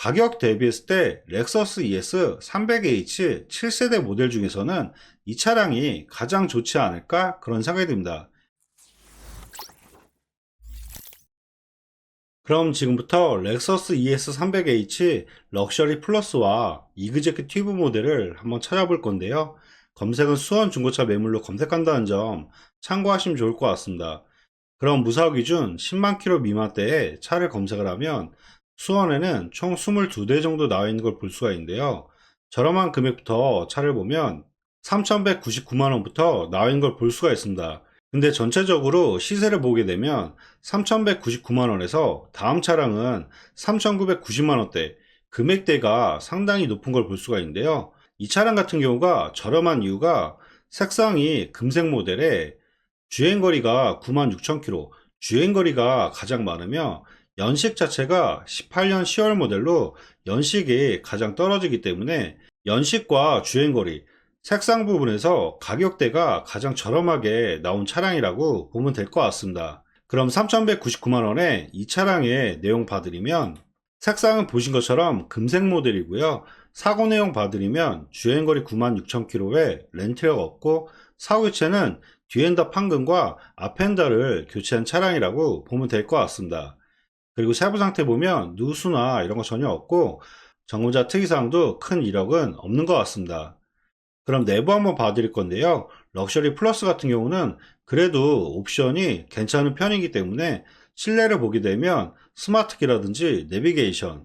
가격 대비했을 때 렉서스 ES 300H 7세대 모델 중에서는 이 차량이 가장 좋지 않을까 그런 생각이 듭니다. 그럼 지금부터 렉서스 ES 300H 럭셔리 플러스와 이그제큐티브 모델을 한번 찾아볼 건데요. 검색은 수원 중고차 매물로 검색한다는 점 참고하시면 좋을 것 같습니다. 그럼 무사고 기준 10만 킬로 미만대의 차를 검색을 하면 수원에는 총 22대 정도 나와 있는 걸 볼 수가 있는데요. 저렴한 금액부터 차를 보면 3,199만 원부터 나와 있는 걸 볼 수가 있습니다. 근데 전체적으로 시세를 보게 되면 3,199만 원에서 다음 차량은 3,990만 원대, 금액대가 상당히 높은 걸 볼 수가 있는데요. 이 차량 같은 경우가 저렴한 이유가 색상이 금색 모델에 주행거리가 96,000km, 주행거리가 가장 많으며 연식 자체가 18년 10월 모델로 연식이 가장 떨어지기 때문에 연식과 주행거리, 색상 부분에서 가격대가 가장 저렴하게 나온 차량이라고 보면 될 것 같습니다. 그럼 3,199만원에 이 차량의 내용 봐드리면 색상은 보신 것처럼 금색 모델이고요. 사고 내용 봐드리면 주행거리 96,000km에 렌트가 없고 사고 교체는 뒤엔더 판금과 앞엔더를 교체한 차량이라고 보면 될 것 같습니다. 그리고 세부 상태 보면 누수나 이런 거 전혀 없고 전고자 특이사항도 큰 이력은 없는 것 같습니다. 그럼 내부 한번 봐드릴 건데요. 럭셔리 플러스 같은 경우는 그래도 옵션이 괜찮은 편이기 때문에 실내를 보게 되면 스마트키라든지 내비게이션,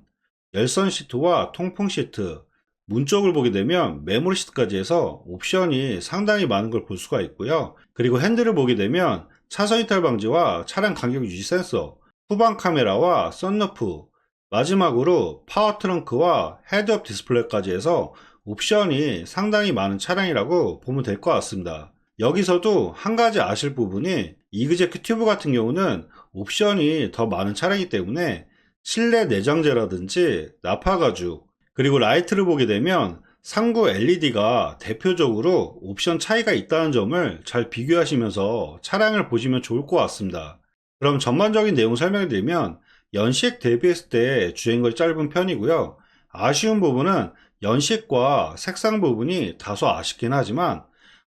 열선 시트와 통풍 시트, 문 쪽을 보게 되면 메모리 시트까지 해서 옵션이 상당히 많은 걸 볼 수가 있고요. 그리고 핸들을 보게 되면 차선 이탈 방지와 차량 간격 유지 센서, 후방 카메라와 썬루프, 마지막으로 파워 트렁크와 헤드업 디스플레이까지 해서 옵션이 상당히 많은 차량이라고 보면 될 것 같습니다. 여기서도 한 가지 아실 부분이 이그제큐티브 같은 경우는 옵션이 더 많은 차량이기 때문에 실내 내장재라든지 나파 가죽, 그리고 라이트를 보게 되면 상부 LED가 대표적으로 옵션 차이가 있다는 점을 잘 비교하시면서 차량을 보시면 좋을 것 같습니다. 그럼 전반적인 내용 설명을 드리면 연식 대비했을 때 주행거리 짧은 편이고요. 아쉬운 부분은 연식과 색상 부분이 다소 아쉽긴 하지만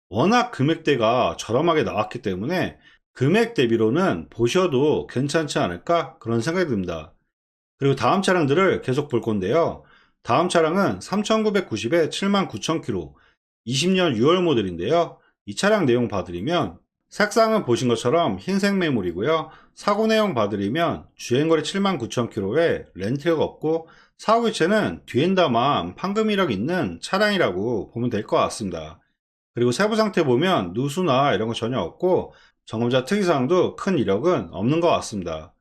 워낙 금액대가 저렴하게 나왔기 때문에 금액 대비로는 보셔도 괜찮지 않을까 그런 생각이 듭니다. 그리고 다음 차량들을 계속 볼 건데요. 다음 차량은 3,990에 79,000km 20년 6월 모델인데요. 이 차량 내용 봐드리면 색상은 보신 것처럼 흰색 매물이고요. 사고 내용 봐드리면 주행거리 79,000km에 렌트가 없고 사고 교체는 뒤엔다만 판금 이력 있는 차량이라고 보면 될 것 같습니다. 그리고 세부 상태 보면 누수나 이런 거 전혀 없고 점검자 특이사항도 큰 이력은 없는 것 같습니다.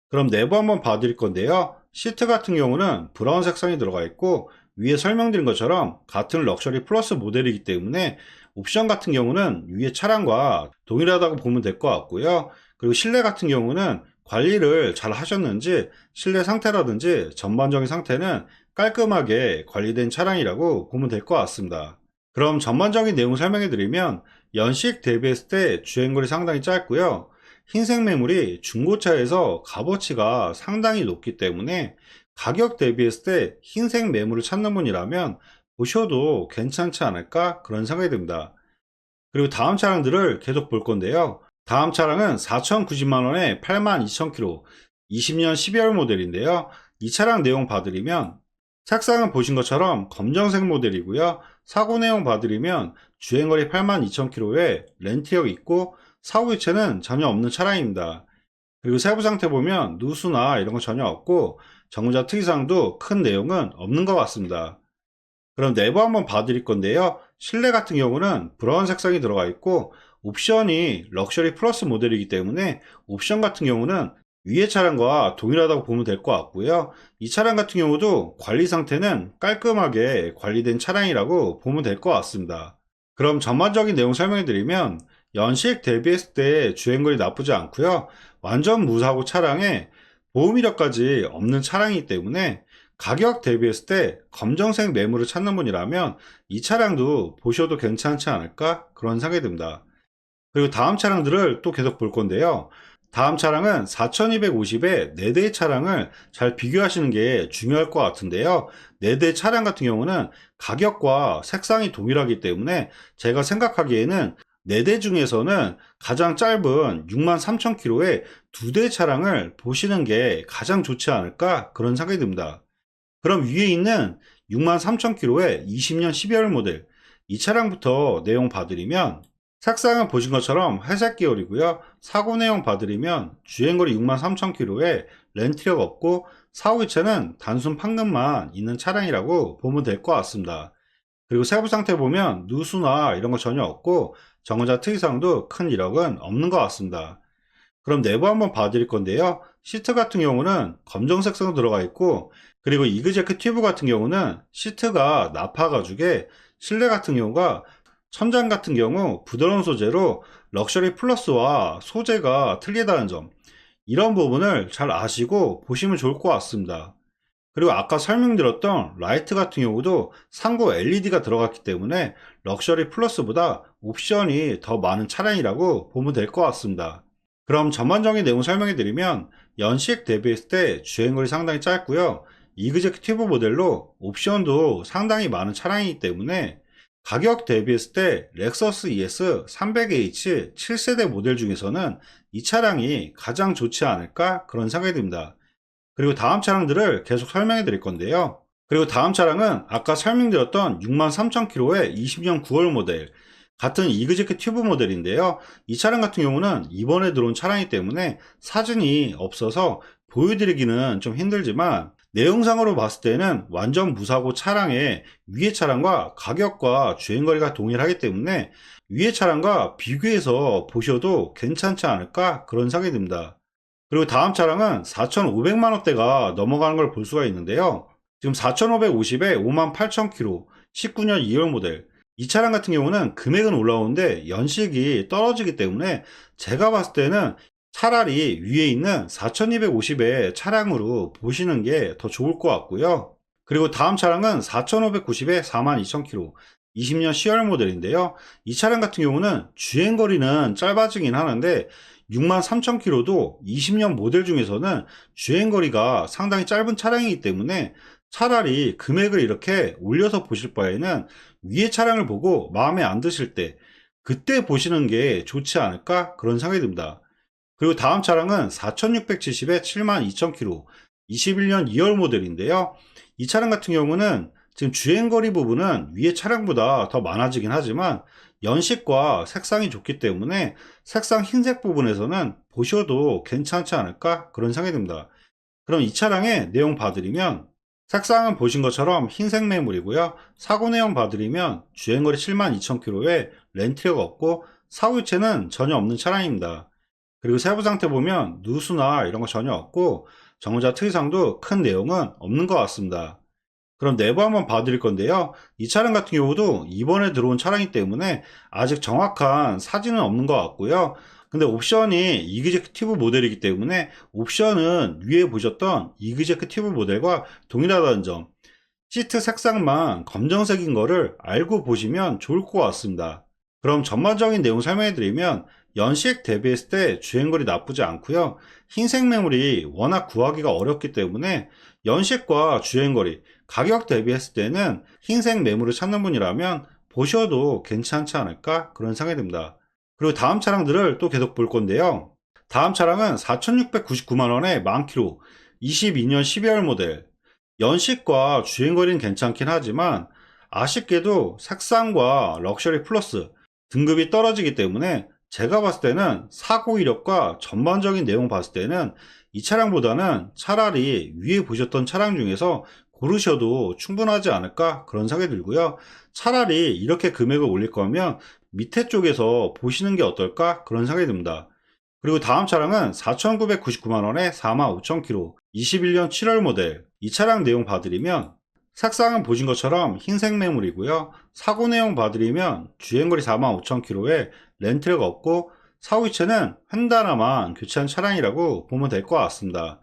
그럼 내부 한번 봐드릴 건데요. 시트 같은 경우는 브라운 색상이 들어가 있고 위에 설명드린 것처럼 같은 럭셔리 플러스 모델이기 때문에 옵션 같은 경우는 위에 차량과 동일하다고 보면 될 것 같고요. 그리고 실내 같은 경우는 관리를 잘 하셨는지 실내 상태라든지 전반적인 상태는 깔끔하게 관리된 차량이라고 보면 될 것 같습니다. 그럼 전반적인 내용 설명해 드리면 연식 대비했을 때 주행거리 상당히 짧고요. 흰색 매물이 중고차에서 값어치가 상당히 높기 때문에 가격 대비했을 때 흰색 매물을 찾는 분이라면 보셔도 괜찮지 않을까 그런 생각이 듭니다. 그리고 다음 차량들을 계속 볼 건데요. 다음 차량은 4,090만원에 82,000km 20년 12월 모델인데요. 이 차량 내용 봐드리면 색상은 보신 것처럼 검정색 모델이고요. 사고 내용 봐드리면 주행거리 82,000km에 렌트역 있고 사고 교체는 전혀 없는 차량입니다. 그리고 세부 상태 보면 누수나 이런 거 전혀 없고 전고자 특이사항도 큰 내용은 없는 것 같습니다. 그럼 내부 한번 봐드릴 건데요. 실내 같은 경우는 브라운 색상이 들어가 있고 옵션이 럭셔리 플러스 모델이기 때문에 옵션 같은 경우는 위의 차량과 동일하다고 보면 될 것 같고요. 이 차량 같은 경우도 관리 상태는 깔끔하게 관리된 차량이라고 보면 될 것 같습니다. 그럼 전반적인 내용 설명해 드리면 연식 대비했을 때 주행거리 나쁘지 않고요. 완전 무사고 차량에 보험 이력까지 없는 차량이기 때문에 가격 대비했을 때 검정색 매물을 찾는 분이라면 이 차량도 보셔도 괜찮지 않을까 그런 생각이 듭니다. 그리고 다음 차량들을 또 계속 볼 건데요. 다음 차량은 4250에 4대의 차량을 잘 비교하시는 게 중요할 것 같은데요. 4대 차량 같은 경우는 가격과 색상이 동일하기 때문에 제가 생각하기에는 4대 중에서는 가장 짧은 63,000km의 2대 차량을 보시는 게 가장 좋지 않을까 그런 생각이 듭니다. 그럼 위에 있는 63,000km의 20년 12월 모델 이 차량부터 내용 봐드리면 색상은 보신 것처럼 회색 계열이고요. 사고 내용 봐드리면 주행거리 63,000km에 렌트력 없고 사후이체는 단순 판금만 있는 차량이라고 보면 될 것 같습니다. 그리고 세부 상태 보면 누수나 이런 거 전혀 없고 정거자 특이사항도 큰 이력은 없는 것 같습니다. 그럼 내부 한번 봐드릴 건데요. 시트 같은 경우는 검정색 선 들어가 있고, 그리고 이그제크 튜브 같은 경우는 시트가 나파 가죽에, 실내 같은 경우가 천장 같은 경우 부드러운 소재로 럭셔리 플러스와 소재가 틀리다는 점, 이런 부분을 잘 아시고 보시면 좋을 것 같습니다. 그리고 아까 설명드렸던 라이트 같은 경우도 상부 LED가 들어갔기 때문에 럭셔리 플러스보다 옵션이 더 많은 차량이라고 보면 될 것 같습니다. 그럼 전반적인 내용 설명해 드리면 연식 대비했을 때 주행거리 상당히 짧고요. 이그제큐티브 모델로 옵션도 상당히 많은 차량이기 때문에 가격 대비했을 때 렉서스 ES 300H 7세대 모델 중에서는 이 차량이 가장 좋지 않을까 그런 생각이 듭니다. 그리고 다음 차량들을 계속 설명해 드릴 건데요. 그리고 다음 차량은 아까 설명드렸던 63,000km의 20년 9월 모델 같은 이그제크 튜브 모델인데요. 이 차량 같은 경우는 이번에 들어온 차량이기 때문에 사진이 없어서 보여드리기는 좀 힘들지만 내용상으로 봤을 때는 완전 무사고 차량의 위의 차량과 가격과 주행거리가 동일하기 때문에 위의 차량과 비교해서 보셔도 괜찮지 않을까 그런 생각이 듭니다. 그리고 다음 차량은 4,500만원대가 넘어가는 걸 볼 수가 있는데요. 지금 4,550에 58,000km 19년 2월 모델 이 차량 같은 경우는 금액은 올라오는데 연식이 떨어지기 때문에 제가 봤을 때는 차라리 위에 있는 4,250의 차량으로 보시는 게 더 좋을 것 같고요. 그리고 다음 차량은 4,590에 42,000km 20년 10월 모델인데요. 이 차량 같은 경우는 주행거리는 짧아지긴 하는데 63,000km도 20년 모델 중에서는 주행거리가 상당히 짧은 차량이기 때문에 차라리 금액을 이렇게 올려서 보실 바에는 위에 차량을 보고 마음에 안 드실 때 그때 보시는 게 좋지 않을까 그런 생각이 듭니다. 그리고 다음 차량은 4670에 72,000km 21년 2월 모델인데요. 이 차량 같은 경우는 지금 주행거리 부분은 위에 차량보다 더 많아지긴 하지만 연식과 색상이 좋기 때문에 색상 흰색 부분에서는 보셔도 괜찮지 않을까 그런 생각이 듭니다. 그럼 이 차량의 내용 봐드리면 색상은 보신 것처럼 흰색 매물이고요. 사고 내용 봐드리면 주행거리 72,000km에 렌트가 없고 사후유체는 전혀 없는 차량입니다. 그리고 세부 상태 보면 누수나 이런 거 전혀 없고 정거자 특이사항도 큰 내용은 없는 것 같습니다. 그럼 내부 한번 봐드릴 건데요. 이 차량 같은 경우도 이번에 들어온 차량이기 때문에 아직 정확한 사진은 없는 것 같고요. 근데 옵션이 이그제큐티브 모델이기 때문에 옵션은 위에 보셨던 이그제큐티브 모델과 동일하다는 점, 시트 색상만 검정색인 거를 알고 보시면 좋을 것 같습니다. 그럼 전반적인 내용 설명해 드리면 연식 대비했을 때 주행거리 나쁘지 않고요. 흰색 매물이 워낙 구하기가 어렵기 때문에 연식과 주행거리, 가격 대비했을 때는 흰색 매물을 찾는 분이라면 보셔도 괜찮지 않을까 그런 생각이 듭니다. 그리고 다음 차량들을 또 계속 볼 건데요. 다음 차량은 4,699만원에 10,000km 22년 12월 모델 연식과 주행거리는 괜찮긴 하지만 아쉽게도 색상과 럭셔리 플러스 등급이 떨어지기 때문에 제가 봤을 때는 사고 이력과 전반적인 내용 봤을 때는 이 차량보다는 차라리 위에 보셨던 차량 중에서 고르셔도 충분하지 않을까 그런 생각이 들고요. 차라리 이렇게 금액을 올릴 거면 밑에 쪽에서 보시는 게 어떨까 그런 생각이 듭니다. 그리고 다음 차량은 4,999만원에 45,000km 21년 7월 모델 이 차량 내용 봐드리면 색상은 보신 것처럼 흰색 매물이고요. 사고 내용 봐드리면 주행거리 45,000km에 렌트가 없고 사후이체는 횡단화만 교체한 차량이라고 보면 될 것 같습니다.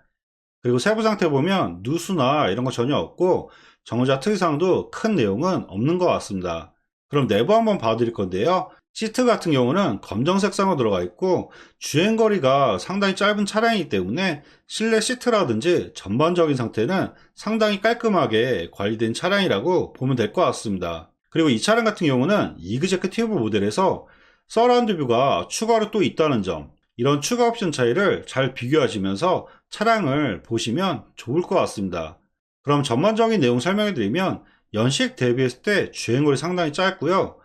그리고 세부 상태 보면 누수나 이런 거 전혀 없고 정거자 특이사항도 큰 내용은 없는 것 같습니다. 그럼 내부 한번 봐드릴 건데요. 시트 같은 경우는 검정 색상으로 들어가 있고 주행거리가 상당히 짧은 차량이기 때문에 실내 시트라든지 전반적인 상태는 상당히 깔끔하게 관리된 차량이라고 보면 될 것 같습니다. 그리고 이 차량 같은 경우는 이그제크 튜브 모델에서 서라운드 뷰가 추가로 또 있다는 점, 이런 추가 옵션 차이를 잘 비교하시면서 차량을 보시면 좋을 것 같습니다. 그럼 전반적인 내용 설명해 드리면 연식 대비했을 때 주행거리 상당히 짧고요.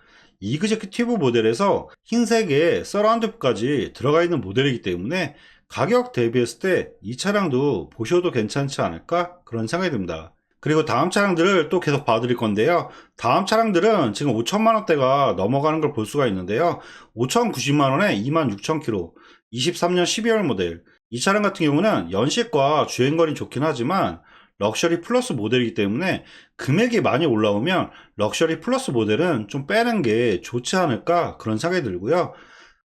이그제큐티브 모델에서 흰색의 서라운드까지 들어가 있는 모델이기 때문에 가격 대비했을 때 이 차량도 보셔도 괜찮지 않을까 그런 생각이 듭니다. 그리고 다음 차량들을 또 계속 봐드릴 건데요. 다음 차량들은 지금 5천만 원대가 넘어가는 걸 볼 수가 있는데요. 5,090만 원에 26,000km, 23년 12월 모델. 이 차량 같은 경우는 연식과 주행거리는 좋긴 하지만 럭셔리 플러스 모델이기 때문에 금액이 많이 올라오면 럭셔리 플러스 모델은 좀 빼는 게 좋지 않을까 그런 생각이 들고요.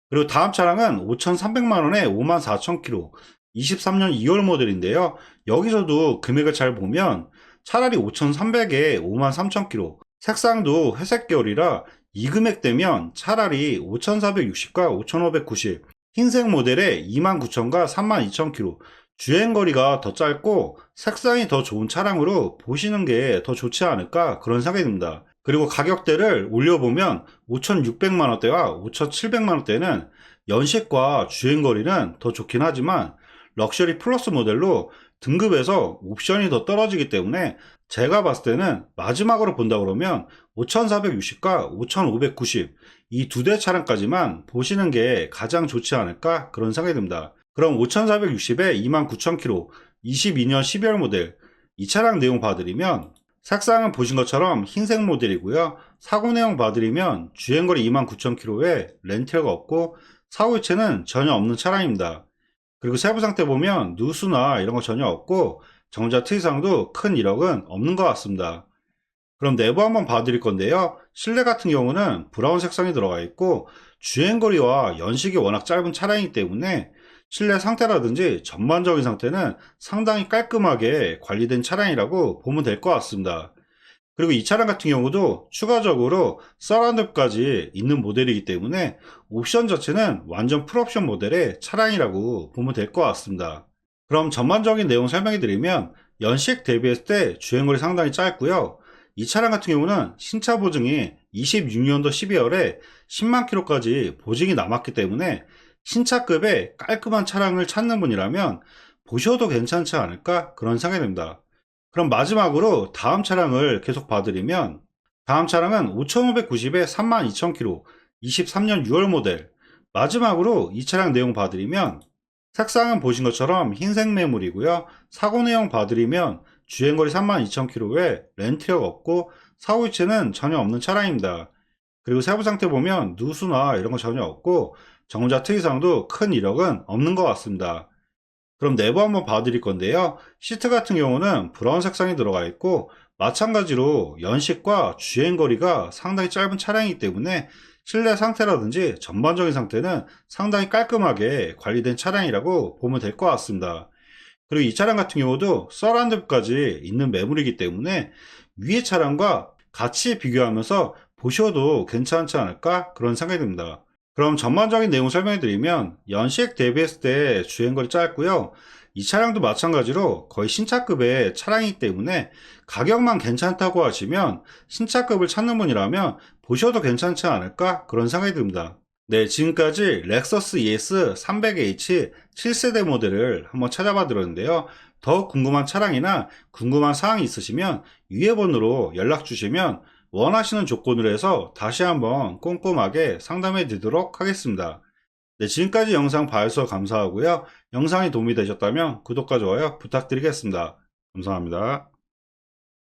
그리고 다음 차량은 5,300만 원에 54,000km, 23년 2월 모델인데요. 여기서도 금액을 잘 보면 차라리 5,300에 53,000km, 색상도 회색 계열이라 이 금액대면 차라리 5,460과 5,590, 흰색 모델에 29,000과 32,000km, 주행거리가 더 짧고 색상이 더 좋은 차량으로 보시는 게 더 좋지 않을까 그런 생각이 듭니다. 그리고 가격대를 올려보면 5,600만 원대와 5,700만 원대는 연식과 주행거리는 더 좋긴 하지만 럭셔리 플러스 모델로 등급에서 옵션이 더 떨어지기 때문에 제가 봤을 때는 마지막으로 본다 그러면 5,460과 5,590 이 두 대 차량까지만 보시는 게 가장 좋지 않을까 그런 생각이 듭니다. 그럼 5,460에 29,000km, 22년 12월 모델 이 차량 내용 봐드리면 색상은 보신 것처럼 흰색 모델이고요. 사고 내용 봐드리면 주행거리 29,000km에 렌트가 없고 사고 유체는 전혀 없는 차량입니다. 그리고 세부 상태 보면 누수나 이런 거 전혀 없고 정자 특이사항도 큰 이력은 없는 것 같습니다. 그럼 내부 한번 봐드릴 건데요. 실내 같은 경우는 브라운 색상이 들어가 있고 주행거리와 연식이 워낙 짧은 차량이기 때문에 실내 상태라든지 전반적인 상태는 상당히 깔끔하게 관리된 차량이라고 보면 될 것 같습니다. 그리고 이 차량 같은 경우도 추가적으로 서라운드까지 있는 모델이기 때문에 옵션 자체는 완전 풀옵션 모델의 차량이라고 보면 될 것 같습니다. 그럼 전반적인 내용 설명해 드리면 연식 대비했을 때 주행거리 상당히 짧고요. 이 차량 같은 경우는 신차 보증이 26년도 12월에 10만 킬로까지 보증이 남았기 때문에 신차급의 깔끔한 차량을 찾는 분이라면 보셔도 괜찮지 않을까 그런 생각이 듭니다. 그럼 마지막으로 다음 차량을 계속 봐드리면 다음 차량은 5,590에 32,000km, 23년 6월 모델. 마지막으로 이 차량 내용 봐드리면 색상은 보신 것처럼 흰색 매물이고요. 사고 내용 봐드리면 주행거리 32,000km에 렌트력 없고 사고 유체는 전혀 없는 차량입니다. 그리고 세부 상태 보면 누수나 이런 거 전혀 없고 정자 특이사항도 큰 이력은 없는 것 같습니다. 그럼 내부 한번 봐드릴 건데요. 시트 같은 경우는 브라운 색상이 들어가 있고 마찬가지로 연식과 주행거리가 상당히 짧은 차량이기 때문에 실내 상태라든지 전반적인 상태는 상당히 깔끔하게 관리된 차량이라고 보면 될 것 같습니다. 그리고 이 차량 같은 경우도 서라운드까지 있는 매물이기 때문에 위의 차량과 같이 비교하면서 보셔도 괜찮지 않을까 그런 생각이 듭니다. 그럼 전반적인 내용 설명해 드리면 연식 대비했을 때 주행거리 짧고요. 이 차량도 마찬가지로 거의 신차급의 차량이기 때문에 가격만 괜찮다고 하시면 신차급을 찾는 분이라면 보셔도 괜찮지 않을까 그런 생각이 듭니다. 네, 지금까지 렉서스 ES 300H 7세대 모델을 한번 찾아봐 드렸는데요. 더 궁금한 차량이나 궁금한 사항이 있으시면 위에 번호로 연락 주시면 원하시는 조건으로 해서 다시 한번 꼼꼼하게 상담해 드리도록 하겠습니다. 네, 지금까지 영상 봐주셔서 감사하고요. 영상이 도움이 되셨다면 구독과 좋아요 부탁드리겠습니다. 감사합니다.